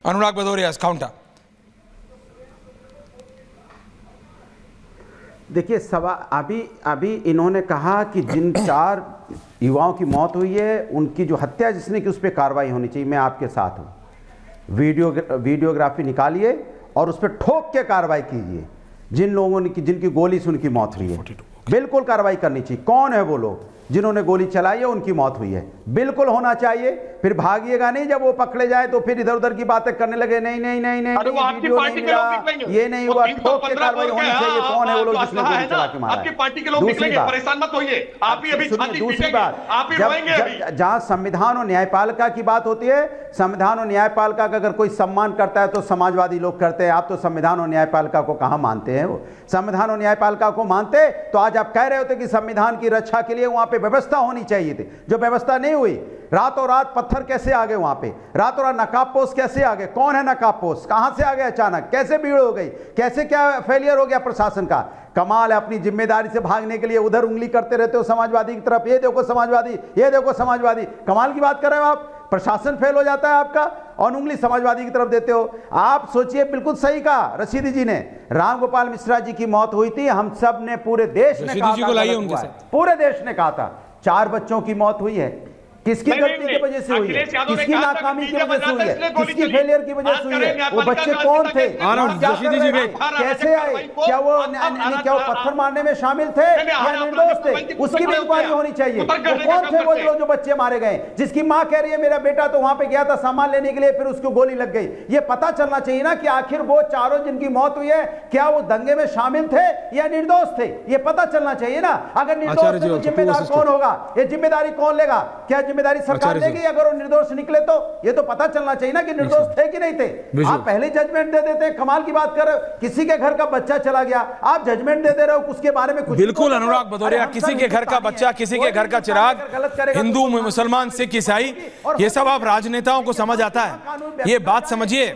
Anurag Bhadauria, counter. देखिए अभी इन्होंने कहा कि जिन 4 युवाओं की मौत हुई है उनकी जो हत्या जिसने की उस पर कार्रवाई होनी चाहिए। मैं आपके साथ हूँ। वीडियोग्राफी निकालिए और उस पर ठोक के कार्रवाई कीजिए। जिन लोगों की जिनकी गोली से उनकी मौत हुई है बिल्कुल कार्रवाई करनी चाहिए। कौन है वो लोग जिन्होंने गोली चलाई है, उनकी मौत हुई है, बिल्कुल होना चाहिए। फिर भागिएगा नहीं, जब वो पकड़े जाए तो फिर इधर उधर की बातें करने लगे। नहीं नहीं नहीं नहीं, अरे वो आपकी पार्टी के लोग निकलेंगे, ये नहीं हुआ, ठोक के कार्रवाई होनी चाहिए। कौन है वो लोग जिसने गोली चला के मारा? आपकी पार्टी के लोग निकलेंगे, परेशान मत होइए। आप ही अभी दूसरी बात, आप ही रोएंगे अभी। जहां संविधान और न्यायपालिका की बात होती है, संविधान और न्यायपालिका का अगर कोई सम्मान करता है तो समाजवादी लोग करते हैं। आप तो संविधान और न्यायपालिका को कहां मानते हैं? वो संविधान और न्यायपालिका को मानते तो आज आप कह रहे होते कि संविधान की रक्षा के लिए वहां पे व्यवस्था होनी चाहिए थी, जो व्यवस्था नहीं हुई। रातों रात पत्थर कैसे आ गए वहां पे? रातों रात नकाबपोश कैसे आ गए? कौन है नकाबपोश? कहां से आ गए अचानक? कैसे भीड़ हो गई? कैसे क्या फेलियर हो गया प्रशासन का? कमाल है, अपनी जिम्मेदारी से भागने के लिए उधर उंगली करते रहते हो समाजवादी की तरफ। ये देखो समाजवादी, ये देखो समाजवादी। कमाल की बात कर रहे हो आप। प्रशासन फेल हो जाता है आपका और उंगली समाजवादी की तरफ देते हो। आप सोचिए, बिल्कुल सही कहा रशीदी जी ने। रामगोपाल मिश्रा जी की मौत हुई थी, हम सब ने, पूरे देश ने कहा था, पूरे देश ने कहा था 4 बच्चों की मौत हुई है। किसकी गलती की वजह से हुई है? किसकी नाकामी की वजह से हुई है? किसकी फेलियर की वजह से हुई है? वो बच्चे कौन थे? कैसे आए? क्या वो पत्थर मारने में शामिल थे या निर्दोष थे? उसकी भी इंक्वायरी होनी चाहिए। वो कौन थे वो लोग जो बच्चे मारे गए? जिसकी मां कह रही है मेरा बेटा तो वहां पे गया था सामान लेने के लिए, फिर उसको गोली लग गई। ये पता चलना चाहिए ना कि आखिर वो 4 जिनकी मौत हुई है, क्या वो दंगे में शामिल थे या निर्दोष थे? ये पता चलना चाहिए ना। अगर निर्दोष थे तो जिम्मेदार कौन होगा? ये जिम्मेदारी कौन लेगा? क्या जिम्मेदारी सरकार लेगी? अगर वो निर्दोष निकले तो ये तो पता चलना चाहिए ना कि निर्दोष थे कि नहीं थे। आप पहले जजमेंट दे देते हैं। कमाल की बात कर रहे हो, किसी के घर का बच्चा चला गया, आप जजमेंट दे रहे हो उसके बारे में कुछ। बिल्कुल अनुराग भदौरिया, किसी के घर का बच्चा, किसी के घर का चिराग, हिंदू मुसलमान सिख ईसाई, ये सब आप राजनेताओं को समझ आता है। ये बात समझिए,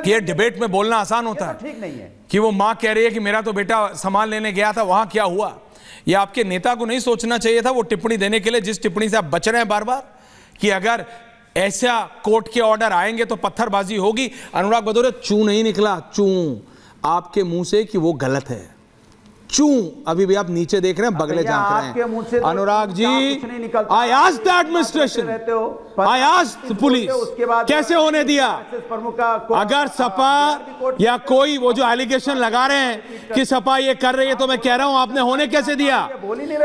ये डिबेट में बोलना आसान होता है ठीक नहीं है कि वो मां कह रही है कि मेरा तो बेटा सामान लेने गया था, वहां क्या हुआ। ये आपके नेता को नहीं सोचना चाहिए था वो टिप्पणी देने के लिए, जिस टिप्पणी से आप बच रहे हैं बार बार, कि अगर ऐसा कोर्ट के ऑर्डर आएंगे तो पत्थरबाजी होगी। अनुराग भदौरिया, चू नहीं निकला, चू आपके मुंह से कि वो गलत है। चू अभी भी आप नीचे देख रहे हैं, बगले झांक रहे हैं। Anurag ji, I asked the administration, I asked police, कैसे होने दिया? अगर सपा या कोई वो जो एलिगेशन लगा रहे हैं कि सपा ये कर रही है, तो मैं कह रहा हूं आपने होने कैसे दिया?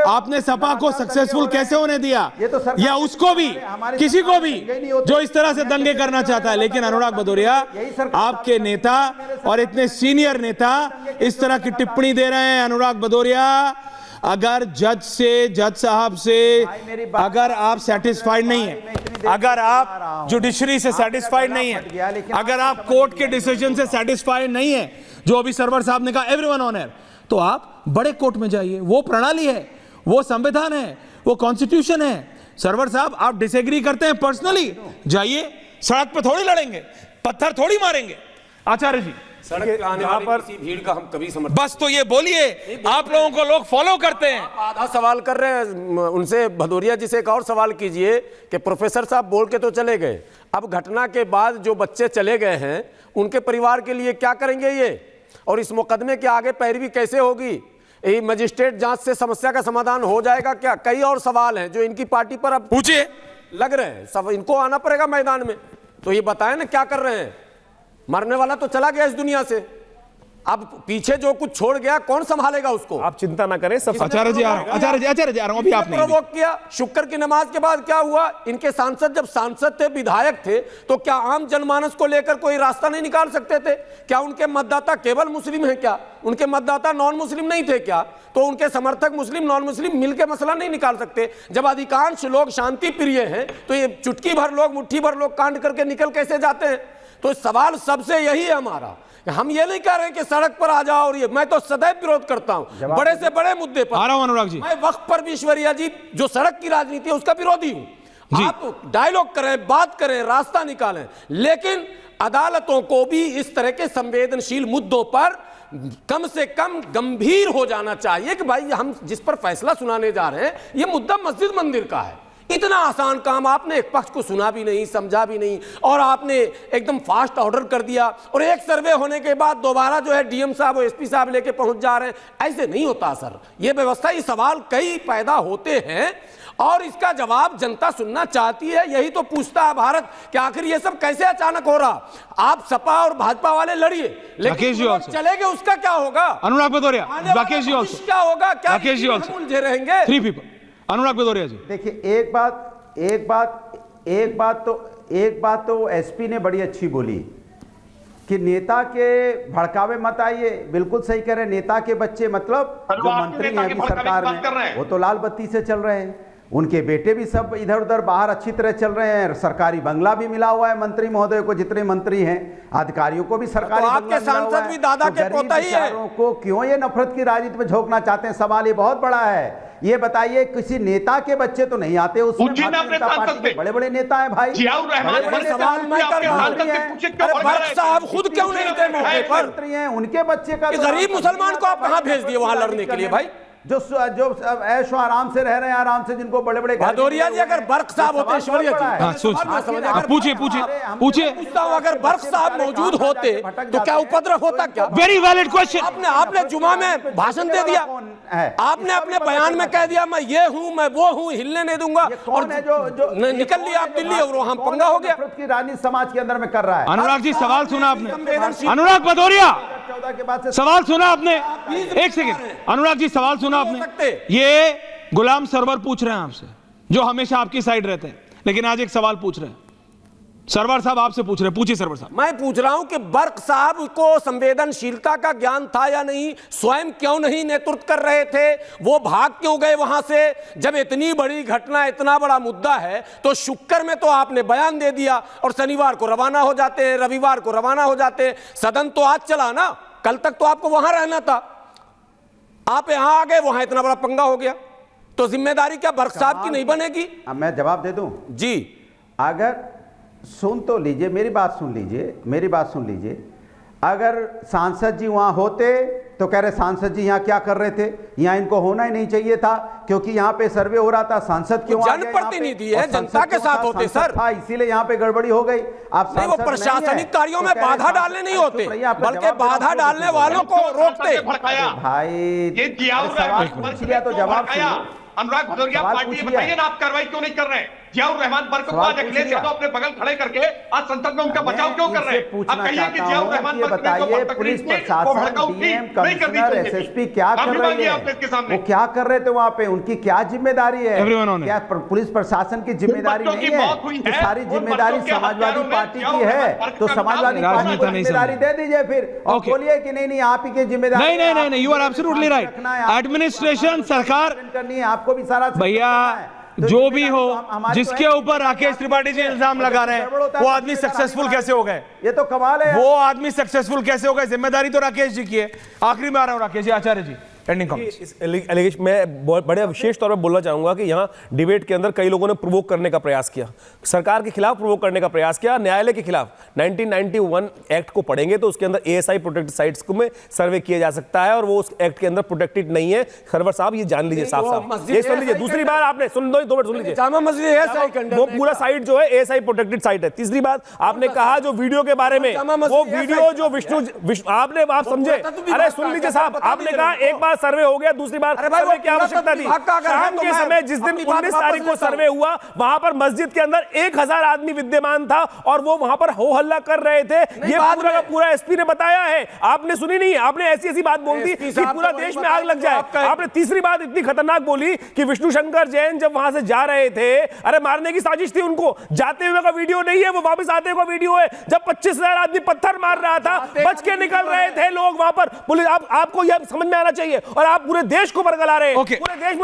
आपने सपा को सक्सेसफुल कैसे होने दिया? या उसको भी, किसी को भी जो इस तरह से दंगे करना चाहता है। लेकिन अनुराग भदौरिया, आपके नेता और इतने सीनियर नेता इस तरह की टिप्पणी दे रहे हैं। अनुराग भदौरिया, अगर जज साहब से अगर आप सेटिस्फाइड नहीं है, अगर आप जुडिशरी से सेटिस्फाइड नहीं है, अगर आप कोर्ट के डिसीजन से सेटिस्फाइड नहीं है, जो अभी सरवर साहब ने कहा एवरीवन ऑन एयर, तो आप बड़े कोर्ट में जाइए। वो प्रणाली है, वो संविधान है, वो कॉन्स्टिट्यूशन है। सरवर साहब, आप डिसएग्री करते हैं पर्सनली, जाइए, सड़क पर थोड़ी लड़ेंगे, पत्थर थोड़ी मारेंगे। आचार्य जी, सड़क पे आने वाली किसी भीड़ का हम कभी समझ, बस तो ये बोलिए, आप लोगों को लोग फॉलो करते हैं। आधा सवाल कर रहे हैं उनसे। भदौरिया जी से एक और सवाल कीजिए कि प्रोफेसर साहब बोल के तो चले गए, अब घटना के बाद जो बच्चे चले गए हैं उनके परिवार के लिए क्या करेंगे ये? और इस मुकदमे के आगे पैरवी कैसे होगी? ये मजिस्ट्रेट जांच से समस्या का समाधान हो जाएगा क्या? कई और सवाल हैं जो इनकी पार्टी पर अब पूछिए लग रहे हैं। सब इनको आना पड़ेगा मैदान में, तो ये बताएं ना क्या कर रहे हैं। मरने वाला तो चला गया इस दुनिया से, अब पीछे जो कुछ छोड़ गया कौन संभालेगा उसको? आप चिंता ना करें। सब आचार्य जी आ रहा हूं, अभी आपने प्रोवोक किया। शुक्र की नमाज के बाद क्या हुआ? इनके सांसद जब सांसद थे, विधायक थे, तो क्या आम जनमानस को लेकर कोई रास्ता नहीं निकाल सकते थे? क्या उनके मतदाता केवल मुस्लिम हैं क्या? उनके मतदाता नॉन मुस्लिम नहीं थे क्या? तो उनके समर्थक मुस्लिम नॉन मुस्लिम मिलकर मसला नहीं निकाल सकते? जब अधिकांश लोग शांति प्रिय हैं तो ये चुटकी भर लोग, मुट्ठी भर लोग कांड करके निकल कैसे जाते हैं? तो सवाल सबसे यही है हमारा। हम ये नहीं कह रहे कि सड़क पर आ जाओ, और ये मैं तो सदैव विरोध करता हूं बड़े से बड़े मुद्दे पर। आ रहा हूं अनुराग जी, मैं वक्फ पर भी ईश्वरिया जी जो सड़क की राजनीति है उसका विरोधी हूं। आप डायलॉग करें, बात करें, रास्ता निकालें, लेकिन अदालतों को भी इस तरह के संवेदनशील मुद्दों पर कम से कम गंभीर हो जाना चाहिए कि भाई हम जिस पर फैसला सुनाने जा रहे हैं ये मुद्दा मस्जिद मंदिर का है, इतना आसान काम आपने एक पक्ष को सुना भी नहीं, समझा भी नहीं, और आपने एकदम फास्ट ऑर्डर कर दिया, और एक सर्वे होने के बाद दोबारा जो है डीएम साहब और एसपी साहब लेके पहुंच जा रहे हैं। ऐसे नहीं होता सर, ये व्यवस्था, ये सवाल कई पैदा होते हैं और इसका जवाब जनता सुनना चाहती है। यही तो पूछता है भारत कि आखिर ये सब कैसे अचानक हो रहा। आप सपा और भाजपा वाले लड़िए, लेकिन चले गए, उसका क्या होगा? अनुराग भदौरिया, राकेश जी ऑल्सो, क्या होगा? क्या राकेश जी ऑल्सो, उलझे रहेंगे? 3 पीपल। अनुराग भदौरिया जी, देखिए एक बात तो एसपी ने बड़ी अच्छी बोली कि नेता के भड़कावे मत आइए। बिल्कुल सही कह रहे हैं, नेता के बच्चे मतलब जो मंत्री हैं अभी सरकार में, वो तो लाल बत्ती से चल रहे हैं, उनके बेटे भी सब इधर उधर बाहर अच्छी तरह चल रहे हैं, सरकारी बंगला भी मिला हुआ है मंत्री महोदय को, जितने मंत्री हैं अधिकारियों को भी सरकारी तो बंगला आपके सांसद भी दादा के पोता ही है। को क्यों ये नफरत की राजनीति में झोंकना चाहते हैं? सवाल ये बहुत बड़ा है। ये बताइए, किसी नेता के बच्चे तो नहीं आते उसमें, बड़े बड़े नेता हैं भाई, साहब खुद क्यों नहीं थे मौके पर? मंत्री हैं, उनके बच्चे का गरीब मुसलमान को आप कहां भेज दिए वहां लड़ने के लिए भाई? जो ऐशो आराम से रह रहे हैं, आराम से, जिनको बड़े बड़े भदौरिया जी अगर बर्क साहब होते, ऐश्वर्या जी पूछिए अगर बर्क साहब मौजूद होते तो क्या उपद्रव होता? क्या? Very valid question. आपने जुमा में भाषण दे दिया, आपने अपने बयान में कह दिया मैं ये हूं, मैं वो हूं, हिलने नहीं दूंगा, और निकल लिया आप दिल्ली और वहां पंगा हो गया। की राजनीति समाज के अंदर में कर रहा है। अनुराग जी सवाल सुना आपने? अनुराग भदौरिया, 14 के बाद सवाल सुना आपने? एक सेकंड, अनुराग जी सवाल सुना आपने? ये गुलाम सरवर पूछ रहे हैं आपसे, जो हमेशा आपकी साइड रहते हैं, लेकिन आज एक सवाल पूछ रहे हैं। सरवर साहब आपसे पूछ रहे हैं, पूछिए सरवर साहब। मैं पूछ रहा हूं कि बर्क साहब को संवेदनशीलता का ज्ञान था या नहीं? स्वयं क्यों नहीं नेतृत्व कर रहे थे? वो भाग क्यों गए वहां से? जब इतनी बड़ी घटना, इतना बड़ा मुद्दा है, तो शुक्र में तो आपने बयान दे दिया और शनिवार को रवाना हो जाते हैं, रविवार को रवाना हो जाते हैं। सदन तो आज चला ना, कल तक तो आपको वहां रहना था, आप यहां आ गए, वहां इतना बड़ा पंगा हो गया, तो जिम्मेदारी क्या बर्क साहब की नहीं बनेगी? अब मैं जवाब दे दूं जी। अगर सुन तो लीजिए, मेरी बात सुन लीजिए। अगर सांसद जी वहां होते तो कह रहे सांसद जी यहाँ क्या कर रहे थे? यहाँ इनको होना ही नहीं चाहिए था, क्योंकि यहाँ पे सर्वे हो रहा था। सांसद क्यों? जनप्रतिनिधि है, जनता के साथ होते सर, इसीलिए यहाँ पे गड़बड़ी हो गई। आप नहीं, वो प्रशासनिक कार्यों में बाधा डालने नहीं होते, बल्कि बाधा डालने वालों को रोकते। भाई सवाल पूछ लिया तो जवाब सुनिए। अनुराग भदौरिया, पार्टी बताइए ना, आप कार्रवाई क्यों नहीं कर रहे हैं? जियाउर रहमान बर्क को आज अखिलेश यादव अपने बगल खड़े करके आज संसद में उनका बचाव क्यों कर रहे हैं? आप कहिए कि जियाउर रहमान बर्क बताइए, पुलिस प्रशासन, डीएम, कमिश्नर, एसएसपी क्या कर रहे हैं? वो क्या कर रहे थे वहां पे? उनकी क्या जिम्मेदारी है? क्या पुलिस प्रशासन की जिम्मेदारी नहीं है? सारी जिम्मेदारी समाजवादी पार्टी की है, तो समाजवादी पार्टी को जिम्मेदारी दे दीजिए फिर, और बोलिए कि नहीं आप ही की जिम्मेदारी। नहीं, you are absolutely right. Administration, सरकार करनी है, आपको भी सारा भैया जो भी हो, जिसके ऊपर राकेश त्रिपाठी जी इल्जाम लगा रहे हैं, वो आदमी सक्सेसफुल कैसे हो गए? ये तो कमाल है। वो आदमी सक्सेसफुल कैसे हो गए? जिम्मेदारी तो राकेश जी की है। आखिरी में आ रहा हूं राकेश जी, आचार्य जी एंडिंग कमेंट्स। इस एलिगेशन मैं बड़े विशेष तौर पर बोलना चाहूंगा कि यहाँ डिबेट के अंदर कई लोगों ने प्रोवोक करने का प्रयास किया, सरकार के खिलाफ प्रोवोक करने का प्रयास किया, न्यायालय के खिलाफ। 1991 एक्ट को पढ़ेंगे तो उसके अंदर एएसआई प्रोटेक्टेड साइट्स को में सर्वे किया जा सकता है, और वो उस एक्ट के अंदर प्रोटेक्टेड नहीं है। सरवर साहब ये जान लीजिए, साफ ये सुन लीजिए। दूसरी बात आपने सुन दो मिनट सुन लीजिए, जामा मस्जिद वो पूरा साइट जो है एएसआई प्रोटेक्टेड साइट है। तीसरी बात आपने कहा जो वीडियो के बारे में, वो वीडियो जो विष्णु आपने आप समझे, अरे सुन लीजिए साहब, आपने कहा एक बार सर्वे हो गया, दूसरी बार सर्वे की आवश्यकता थी। शाम के समय जिस दिन 19 तारीख को सर्वे हुआ, वहां पर मस्जिद के अंदर 1000 आदमी विद्यमान था और वो वहां पर हो हल्ला कर रहे थे। ये पूरा का पूरा एसपी ने बताया है, आपने सुनी नहीं? आपने ऐसी बात बोल दी कि पूरा देश में आग लग जाए। आपने तीसरी बात इतनी खतरनाक बोली कि विष्णु शंकर जैन जब वहां से जा रहे थे, अरे मारने की साजिश थी उनको, जाते हुए का वीडियो नहीं है, वो वापस आते हुए का वीडियो है, जब 25,000 आदमी पत्थर मार रहा था, बच के निकल रहे थे लोग वहां पर। पुलिस आपको यह समझ में आना चाहिए, और आप पूरे देश को बरगला रहे हैं, पूरे देश में